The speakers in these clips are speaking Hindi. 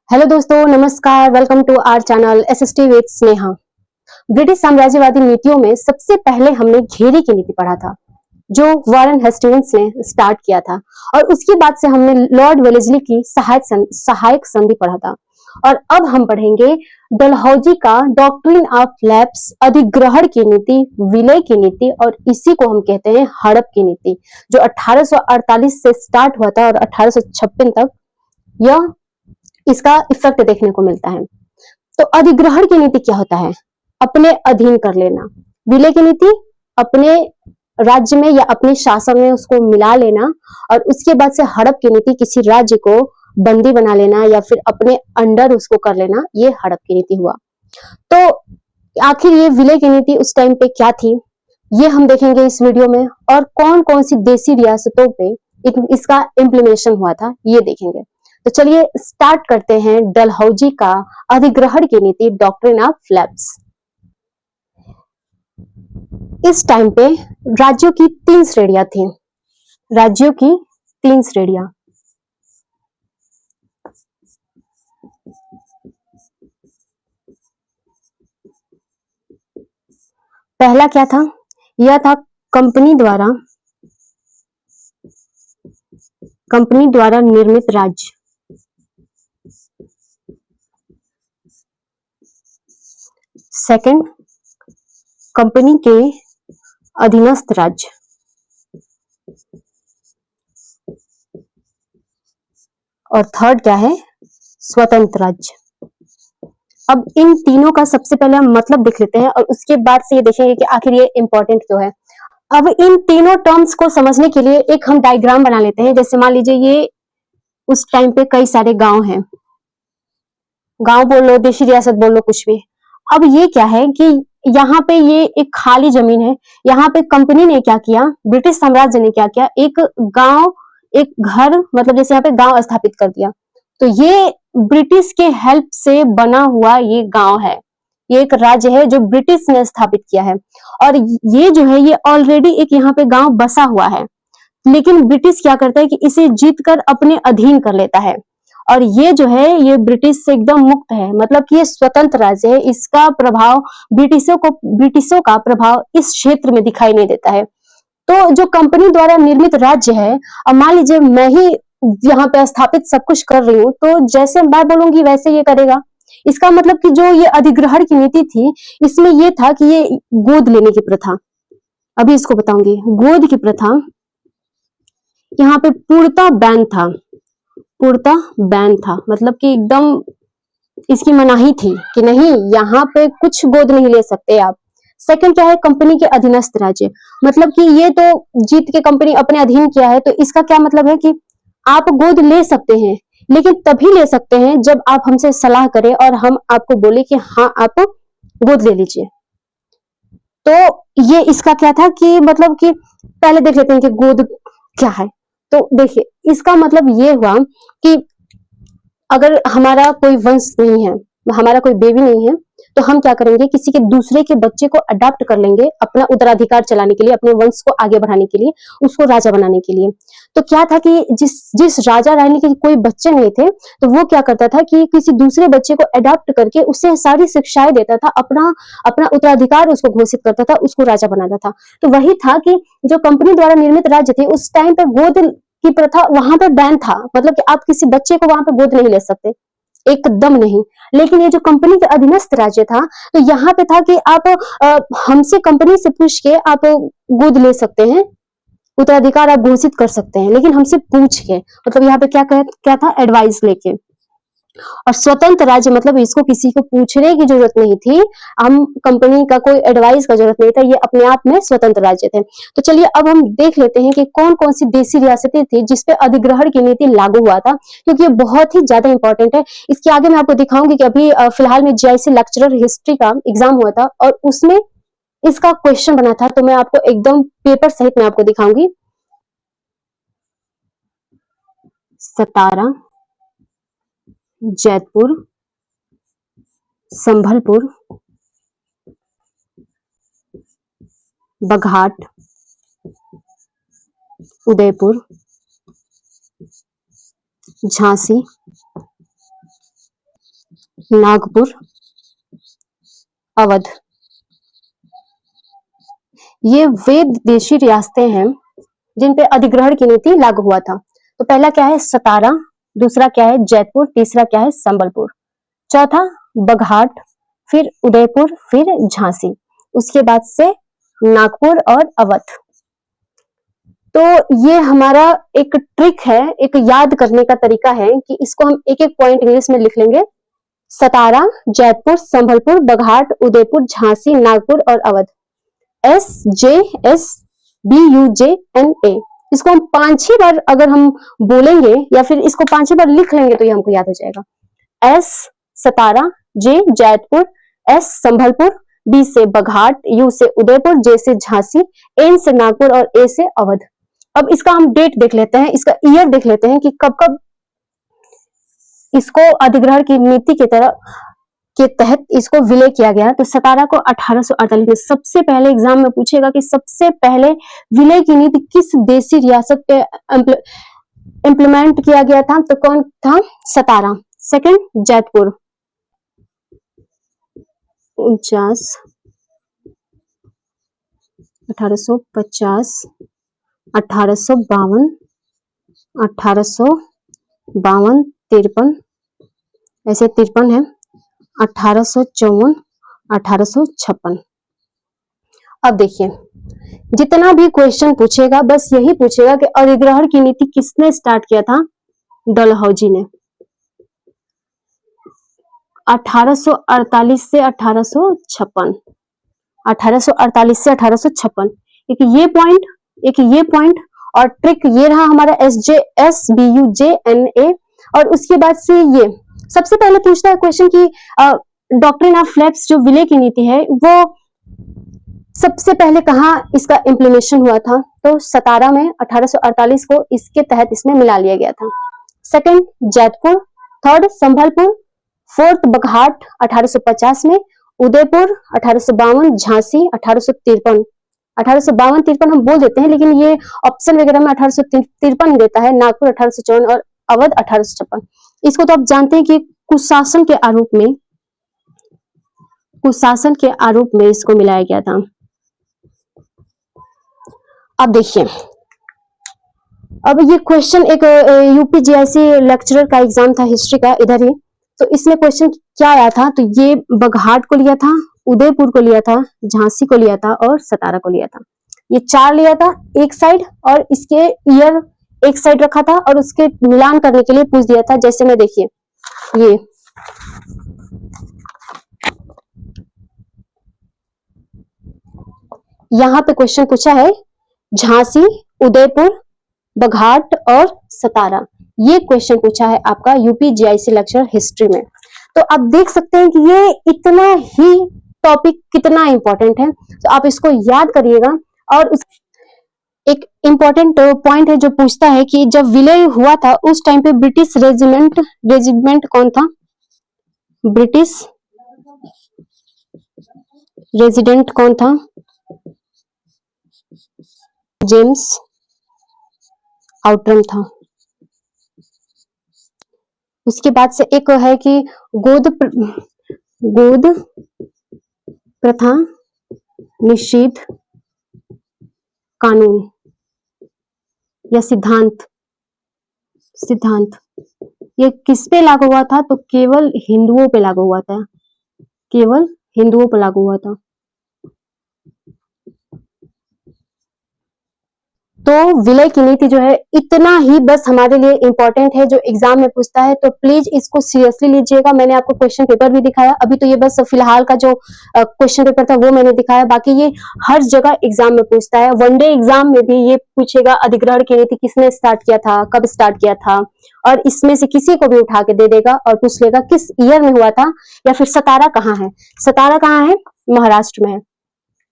हेलो दोस्तों, नमस्कार। Welcome to our channel SST with Sneha. British साम्राज्यवादी नीतियों में सबसे पहले हमने घेरी की नीति पढ़ा था, जो वॉरेन हेस्टिंग्स ने स्टार्ट किया था, और उसके बाद से हमने लॉर्ड वेलेस्ली की सहायक संधि पढ़ा था। और अब हम पढ़ेंगे डलहौजी का डॉक्ट्रिन ऑफ लैप्स, अधिग्रहण की नीति, विलय की नीति, और इसी को हम कहते हैं हड़प की नीति, जो 1848 से स्टार्ट हुआ था और 1856 तक यह इसका इफेक्ट देखने को मिलता है। तो अधिग्रहण की नीति क्या होता है? अपने अधीन कर लेना। विलय की नीति अपने राज्य में या अपने शासन में उसको मिला लेना, और उसके बाद से हड़प की नीति किसी राज्य को बंदी बना लेना या फिर अपने अंडर उसको कर लेना, ये हड़प की नीति हुआ। तो आखिर ये विलय की नीति उस टाइम पे क्या थी, ये हम देखेंगे इस वीडियो में, और कौन कौन सी देसी रियासतों पे इसका इम्प्लीमेशन हुआ था ये देखेंगे। तो चलिए स्टार्ट करते हैं डलहौजी का अधिग्रहण की नीति, डॉक्ट्रिन ऑफ लैप्स। इस टाइम पे राज्यों की 3 श्रेणियां थी। राज्यों की 3 श्रेणियां। पहला क्या था? यह था कंपनी द्वारा निर्मित राज्य। सेकंड, कंपनी के अधीनस्थ राज्य। और थर्ड क्या है? स्वतंत्र राज्य। अब इन तीनों का सबसे पहले हम मतलब देख लेते हैं, और उसके बाद से ये देखेंगे कि आखिर ये इंपॉर्टेंट क्यों है। अब इन तीनों टर्म्स को समझने के लिए एक हम डायग्राम बना लेते हैं। जैसे मान लीजिए ये उस टाइम पे कई सारे गांव हैं, गांव बोल लो, देशी रियासत बोल लो, कुछ भी। अब ये क्या है कि यहाँ पे ये एक खाली जमीन है। यहाँ पे कंपनी ने क्या किया, ब्रिटिश साम्राज्य ने क्या किया, एक गांव, एक घर, मतलब जैसे यहाँ पे गांव स्थापित कर दिया। तो ये ब्रिटिश के हेल्प से बना हुआ ये गांव है, ये एक राज्य है जो ब्रिटिश ने स्थापित किया है। और ये जो है, ये ऑलरेडी एक यहाँ पे गांव बसा हुआ है, लेकिन ब्रिटिश क्या करता है कि इसे जीत कर अपने अधीन कर लेता है। और ये जो है, ये ब्रिटिश से एकदम मुक्त है, मतलब कि ये स्वतंत्र राज्य है। इसका प्रभाव ब्रिटिशों का प्रभाव इस क्षेत्र में दिखाई नहीं देता है। तो जो कंपनी द्वारा निर्मित राज्य है, अब मान लीजिए मैं ही यहाँ पे स्थापित सब कुछ कर रही हूँ, तो जैसे मैं बोलूंगी वैसे ये करेगा। इसका मतलब कि जो ये अधिग्रहण की नीति थी, इसमें ये था कि ये गोद लेने की प्रथा, अभी इसको बताऊंगी। गोद की प्रथा यहाँ पे पूर्णतः बैन था, मतलब कि एकदम इसकी मनाही थी कि नहीं, यहाँ पे कुछ गोद नहीं ले सकते आप। सेकंड क्या है? कंपनी के अधीनस्थ राज्य, मतलब कि ये तो जीत के कंपनी अपने अधीन किया है, तो इसका क्या मतलब है कि आप गोद ले सकते हैं, लेकिन तभी ले सकते हैं जब आप हमसे सलाह करें और हम आपको बोले कि हाँ आप गोद ले लीजिए। तो ये इसका क्या था कि मतलब कि पहले देख लेते हैं कि गोद क्या है। तो देखिए, इसका मतलब ये हुआ कि अगर हमारा कोई वंश नहीं है, हमारा कोई बेबी नहीं है, तो हम क्या करेंगे, किसी के दूसरे के बच्चे को अडॉप्ट कर लेंगे अपना उत्तराधिकार चलाने के लिए, अपने वंश को आगे बढ़ाने के लिए, उसको राजा बनाने के लिए। तो क्या था कि जिस राजा रानी के कोई बच्चे नहीं थे, तो वो क्या करता था कि किसी दूसरे बच्चे को अडॉप्ट करके उससे सारी शिक्षाएं देता था, अपना अपना उत्तराधिकार उसको घोषित करता था, उसको राजा बनाता था। तो वही था कि जो कंपनी द्वारा निर्मित राज्य थे, उस टाइम पे गोद की प्रथा वहां पर बैन था, मतलब कि आप किसी बच्चे को वहां पे गोद नहीं ले सकते, एकदम नहीं। लेकिन ये जो कंपनी के अधीनस्थ राज्य था, तो यहाँ पे था कि आप हमसे कंपनी से पूछ के आप गोद ले सकते हैं, उत्तराधिकार आप घोषित कर सकते हैं, लेकिन हमसे पूछ के, मतलब यहाँ पे क्या था, एडवाइस लेके। और स्वतंत्र राज्य मतलब इसको किसी को पूछने की जरूरत नहीं थी, हम कंपनी का कोई एडवाइस का जरूरत नहीं था, ये अपने आप में स्वतंत्र राज्य थे। तो चलिए अब हम देख लेते हैं कि कौन कौन सी देशी रियासतें थी जिसपे अधिग्रहण की नीति लागू हुआ था, क्योंकि ये बहुत ही ज्यादा इंपॉर्टेंट है। इसके आगे मैं आपको दिखाऊंगी कि अभी फिलहाल में जीआईसी लेक्चरर हिस्ट्री का एग्जाम हुआ था, और उसमें इसका क्वेश्चन बना था, तो मैं आपको एकदम पेपर सहित मैं आपको दिखाऊंगी। सतारा, जैतपुर, संभलपुर, बघाट, उदयपुर, झांसी, नागपुर, अवध। ये वे देशी रियासतें हैं जिन पे अधिग्रहण की नीति लागू हुआ था। तो पहला क्या है? सतारा, दूसरा क्या है? जयपुर, तीसरा क्या है? संबलपुर, चौथा बघाट, फिर उदयपुर, फिर झांसी, उसके बाद से नागपुर और अवध। तो ये हमारा एक ट्रिक है, एक याद करने का तरीका है कि इसको हम एक एक पॉइंट इंग्लिश में लिख लेंगे। सतारा, जयपुर, संबलपुर, बघाट, उदयपुर, झांसी, नागपुर और अवध। SJSBUJNA। इसको हम 5 ही बार अगर हम बोलेंगे या फिर इसको 5 ही बार लिख लेंगे तो ये हमको याद हो जाएगा। S सतारा, J Jaipur, S Sambalpur, B से बघाट, U से उदयपुर, J से झांसी, N से नागपुर और A से अवध। अब इसका हम डेट देख लेते हैं, इसका ईयर देख लेते हैं कि कब कब इसको अधिग्रहण की नीति के तहत इसको विलय किया गया। तो सतारा को 1848 में। सबसे पहले एग्जाम में पूछेगा कि सबसे पहले विलय की नीति किस देशी रियासत पे इंप्लीमेंट किया गया था? तो कौन था? सतारा। सेकंड जयपुर 49, 1850, 1852, 1852, 53, ऐसे 53 है, 1854, 1856। अब देखिए जितना भी क्वेश्चन पूछेगा बस यही पूछेगा कि अधिग्रहण की नीति किसने स्टार्ट किया था? डलहौजी ने। 1848 से 1856, 1848 से 1856। एक ये पॉइंट और ट्रिक ये रहा हमारा SJSBUJNA। और उसके बाद से ये सबसे पहले पूछता है क्वेश्चन की डॉक्ट्रिन ऑफ लैप्स जो विलय की नीति है वो सबसे पहले कहाँ इसका इम्प्लीमेशन हुआ था? तो सतारा में 1848 को इसके तहत इसमें मिला लिया गया था। Second Jaipur, third Sambalpur, fourth Baghat 1850 में, उदयपुर 1852, झांसी 1853। 1852-53 हम बोल देते हैं लेकिन ये ऑप्शन वगैरह में 1853 देता है। नागपुर 1854 और अवध 1856। इसको तो आप जानते हैं कि कुशासन के आरोप में इसको मिलाया गया था। अब देखिए अब ये क्वेश्चन एक यूपीजीआईसी लेक्चरर का एग्जाम था हिस्ट्री का, इधर ही। तो इसमें क्वेश्चन क्या आया था? तो ये बघाट को लिया था, उदयपुर को लिया था, झांसी को लिया था और सतारा को लिया था। ये 4 लिया था एक साइड और इसके ईयर एक साइड रखा था और उसके मिलान करने के लिए पूछ दिया था। जैसे में देखिए ये यहाँ पे क्वेश्चन पूछा है झांसी, उदयपुर, बघाट और सतारा। ये क्वेश्चन पूछा है आपका यूपीजीआईसी लेक्चर हिस्ट्री में। तो आप देख सकते हैं कि ये इतना ही टॉपिक कितना इंपॉर्टेंट है। तो आप इसको याद करिएगा। और एक इंपॉर्टेंट पॉइंट है जो पूछता है कि जब विलय हुआ था उस टाइम पे ब्रिटिश रेजिमेंट कौन था? ब्रिटिश रेजिडेंट कौन था? जेम्स आउटरम था। उसके बाद से एक है कि गोद प्रथा निषेध कानून या सिद्धांत ये किस पे लागू हुआ था? तो केवल हिंदुओं पे लागू हुआ था, केवल हिंदुओं पर लागू हुआ था। तो विलय की नीति जो है इतना ही बस हमारे लिए इंपॉर्टेंट है जो एग्जाम में पूछता है। तो प्लीज इसको सीरियसली लीजिएगा। मैंने आपको क्वेश्चन पेपर भी दिखाया, अभी तो ये बस फिलहाल का जो क्वेश्चन पेपर था वो मैंने दिखाया, बाकी ये हर जगह एग्जाम में पूछता है। वनडे एग्जाम में भी ये पूछेगा अधिग्रहण की नीति किसने स्टार्ट किया था, कब स्टार्ट किया था, और इसमें से किसी को भी उठा के दे देगा और पूछ लेगा किस ईयर में हुआ था, या फिर सतारा कहाँ है। सतारा कहाँ है? महाराष्ट्र में है।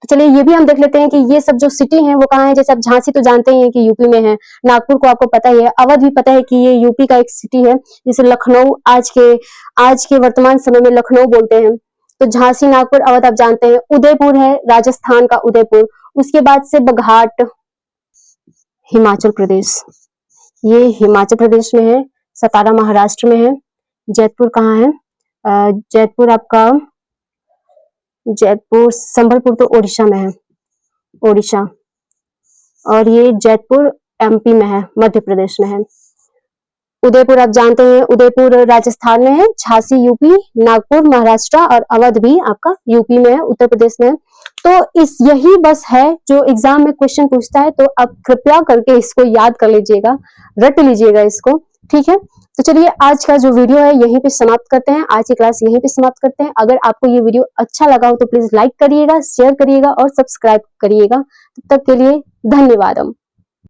तो चलिए ये भी हम देख लेते हैं कि ये सब जो सिटी है वो कहाँ है। जैसे आप झांसी तो जानते ही हैं कि यूपी में है, नागपुर को आपको पता ही है, अवध भी पता है कि ये यूपी का एक सिटी है। जैसे लखनऊ आज के वर्तमान समय में लखनऊ बोलते हैं। तो झांसी, नागपुर, अवध आप जानते हैं। उदयपुर है राजस्थान का उदयपुर। उसके बाद से बघाट हिमाचल प्रदेश, ये हिमाचल प्रदेश में है। सतारा महाराष्ट्र में है। जयपुर कहाँ है? जयपुर आपका, जयपुर संबलपुर तो ओडिशा में है, ओडिशा। और ये जयपुर एमपी में है, मध्य प्रदेश में है। उदयपुर आप जानते हैं, उदयपुर राजस्थान में है, झांसी यूपी, नागपुर महाराष्ट्र और अवध भी आपका यूपी में है, उत्तर प्रदेश में है। तो यही बस है जो एग्जाम में क्वेश्चन पूछता है, तो आप कृपया करके इसको याद कर लीजिएगा, रट लीजिएगा इसको, ठीक है। तो चलिए आज का जो वीडियो है यहीं पे समाप्त करते हैं, आज की क्लास यहीं पे समाप्त करते हैं। अगर आपको ये वीडियो अच्छा लगा हो तो प्लीज लाइक करिएगा, शेयर करिएगा और सब्सक्राइब करिएगा। तब तक के लिए धन्यवाद।